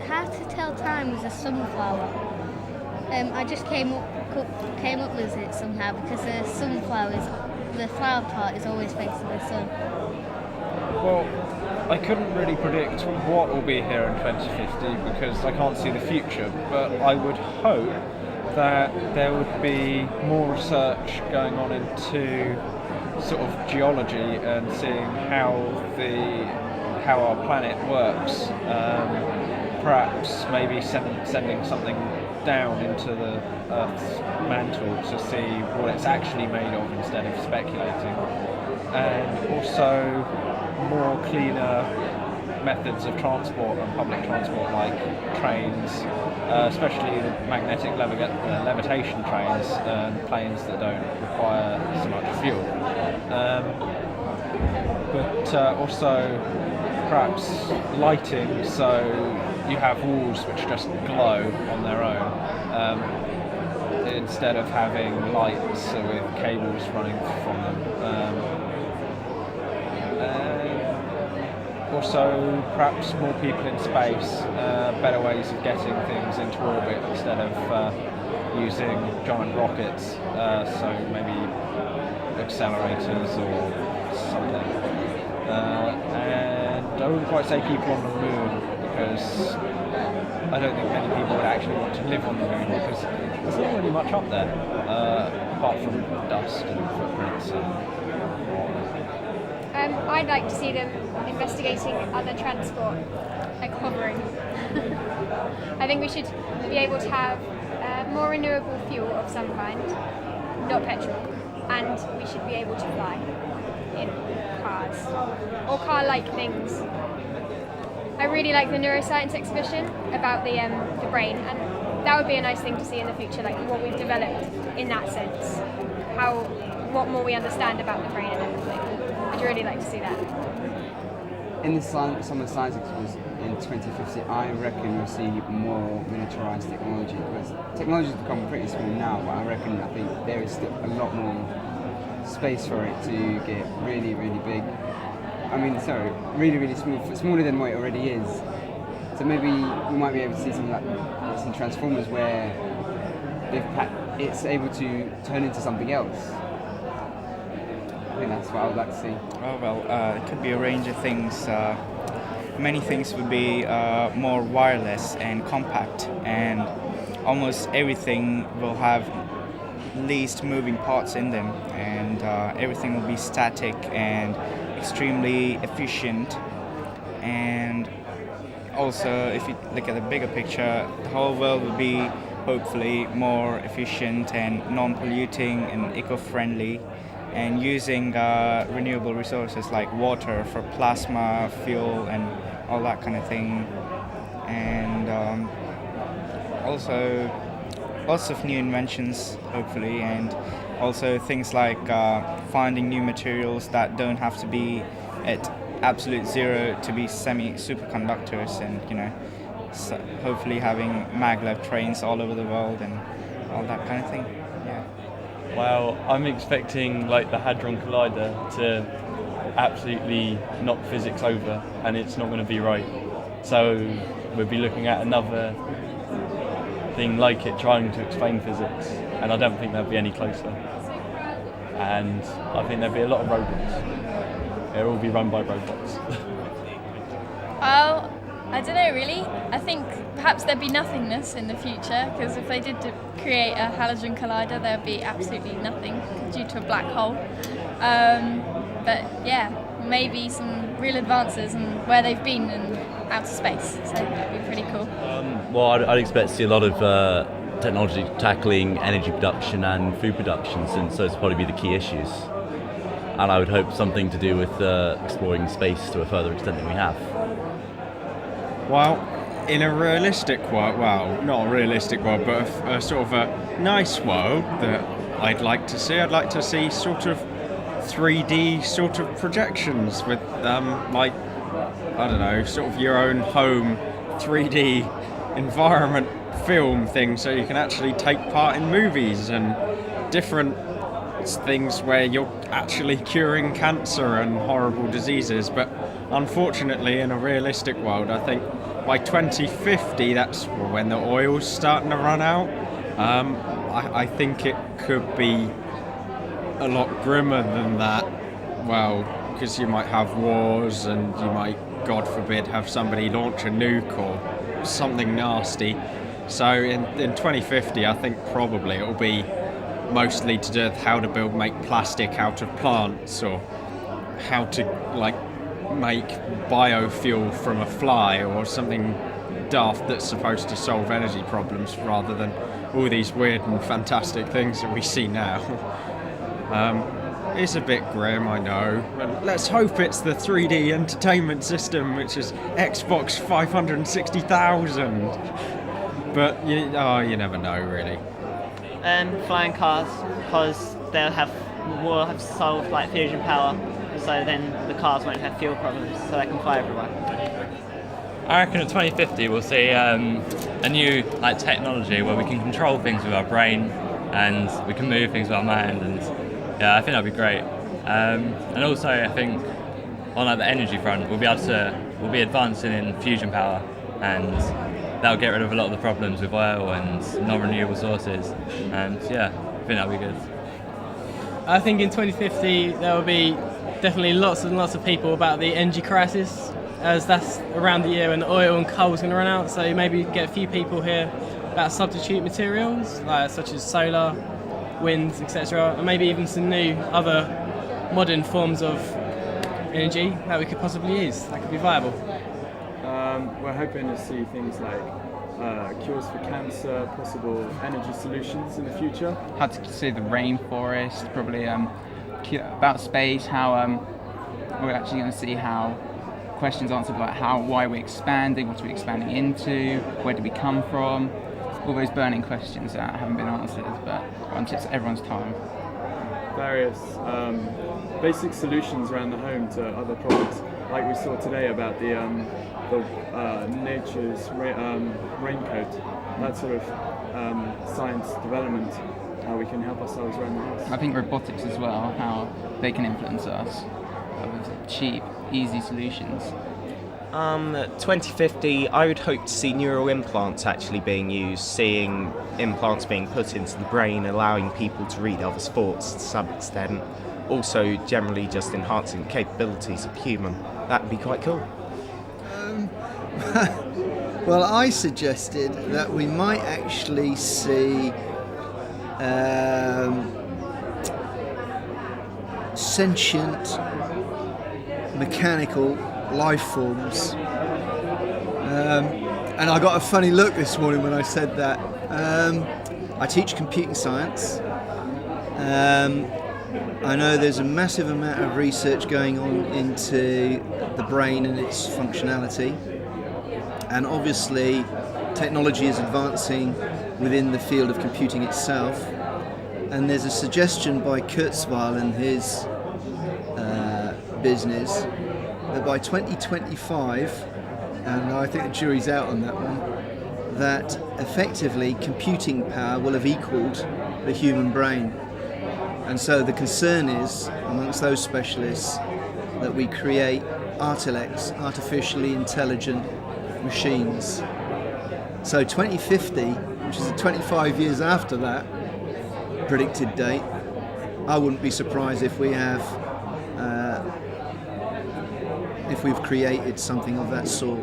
how to tell time with a sunflower. I just came up with it somehow because the flower part is always facing the sun. Well, I couldn't really predict what will be here in 2050 because I can't see the future, but I would hope that there would be more research going on into sort of geology and seeing how our planet works. Perhaps maybe sending something down into the Earth's mantle to see what it's actually made of instead of speculating. And also more cleaner methods of transport and public transport like trains, especially the magnetic levitation trains and planes that don't require so much fuel. But also perhaps lighting, so you have walls which just glow on their own, instead of having lights with cables running from them. Also, perhaps more people in space, better ways of getting things into orbit instead of using giant rockets, so maybe accelerators or something. And I wouldn't quite say people on the moon, because I don't think many people would actually want to live on the moon, because there's not really much up there, apart from dust and footprints and whatnot. I'd like to see them investigating other transport, like hovering. I think we should be able to have more renewable fuel of some kind, not petrol, and we should be able to fly in cars or car-like things. I really like the neuroscience exhibition about the brain, and that would be a nice thing to see in the future, like what we've developed in that sense, what more we understand about the brain and everything. I'd really like to see that. In the Summer Science Exhibition in 2050, I reckon we'll see more miniaturized technology, because technology has become pretty small now, but I think there is still a lot more space for it to get really, really big. Really, really small, smaller than what it already is. So maybe we might be able to see some Transformers where it's able to turn into something else. I think that's what I would like to see. Oh, well, it could be a range of things. Many things would be more wireless and compact, and almost everything will have least moving parts in them, and everything will be static and extremely efficient. And also, if you look at the bigger picture, the whole world will be hopefully more efficient and non-polluting and eco-friendly, and using renewable resources like water for plasma, fuel, and all that kind of thing. And also lots of new inventions, hopefully, and also things like finding new materials that don't have to be at absolute zero to be semi-superconductors, and so hopefully having maglev trains all over the world and all that kind of thing. Yeah. Well, I'm expecting like the Hadron Collider to absolutely knock physics over, and it's not going to be right. So we'll be looking at another thing like it trying to explain physics, and I don't think they'll be any closer. And I think there'll be a lot of robots. They'll all be run by robots. Well, I don't know really. I think perhaps there'd be nothingness in the future, because if they did create a Halogen Collider, there'd be absolutely nothing due to a black hole. But yeah, maybe some real advances in where they've been in outer space, so that'd be pretty cool. Well, I'd expect to see a lot of technology tackling energy production and food production, since those will probably be the key issues. And I would hope something to do with exploring space to a further extent than we have. Well, in a realistic world, well, not a realistic world, but a sort of a nice world that I'd like to see sort of 3D sort of projections with, sort of your own home 3D environment film thing, so you can actually take part in movies and different things where you're actually curing cancer and horrible diseases, but unfortunately in a realistic world I think by 2050 that's when the oil's starting to run out. I think it could be a lot grimmer than that, well, because you might have wars and you might, God forbid, have somebody launch a nuke or something nasty. So in 2050 I think probably it will be mostly to do with how to make plastic out of plants, or how to make biofuel from a fly, or something daft that's supposed to solve energy problems rather than all these weird and fantastic things that we see now. It's a bit grim, I know. But let's hope it's the 3D entertainment system, which is Xbox 560,000. But you never know, really. Flying cars, because we'll have solved fusion power, so then the cars won't have fuel problems, so they can fly everywhere. I reckon in 2050 we'll see a new technology where we can control things with our brain and we can move things with our mind, and yeah, I think that'd be great. And also I think on the energy front we'll be advancing in fusion power, and that'll get rid of a lot of the problems with oil and non-renewable sources, and yeah, I think that'll be good. I think in 2050 there will be definitely lots and lots of people about the energy crisis, as that's around the year when the oil and coal is going to run out, so maybe get a few people here about substitute materials such as solar, wind, etc., and maybe even some new other modern forms of energy that we could possibly use that could be viable. We're hoping to see things like cures for cancer, possible energy solutions in the future. How to see the rainforest, probably about space, how we're actually going to see how questions answered like why we're expanding, what are we expanding into, where do we come from, all those burning questions that haven't been answered, but once it's everyone's time. Various basic solutions around the home to other problems, like we saw today about the nature's raincoat, that sort of science development, how we can help ourselves around the house. I think robotics as well, how they can influence us with cheap, easy solutions. 2050, I would hope to see neural implants actually being used, seeing implants being put into the brain, allowing people to read others' thoughts to some extent. Also, generally just enhancing the capabilities of human. That would be quite cool. Well, I suggested that we might actually see sentient mechanical life forms. And I got a funny look this morning when I said that. I teach computing science. I know there's a massive amount of research going on into the brain and its functionality. And obviously, technology is advancing within the field of computing itself. And there's a suggestion by Kurzweil and his business that by 2025, and I think the jury's out on that one, that effectively computing power will have equaled the human brain. And so the concern is, amongst those specialists, that we create artilects, artificially intelligent machines. So 2050, which is 25 years after that predicted date, I wouldn't be surprised if we have, if we've created something of that sort.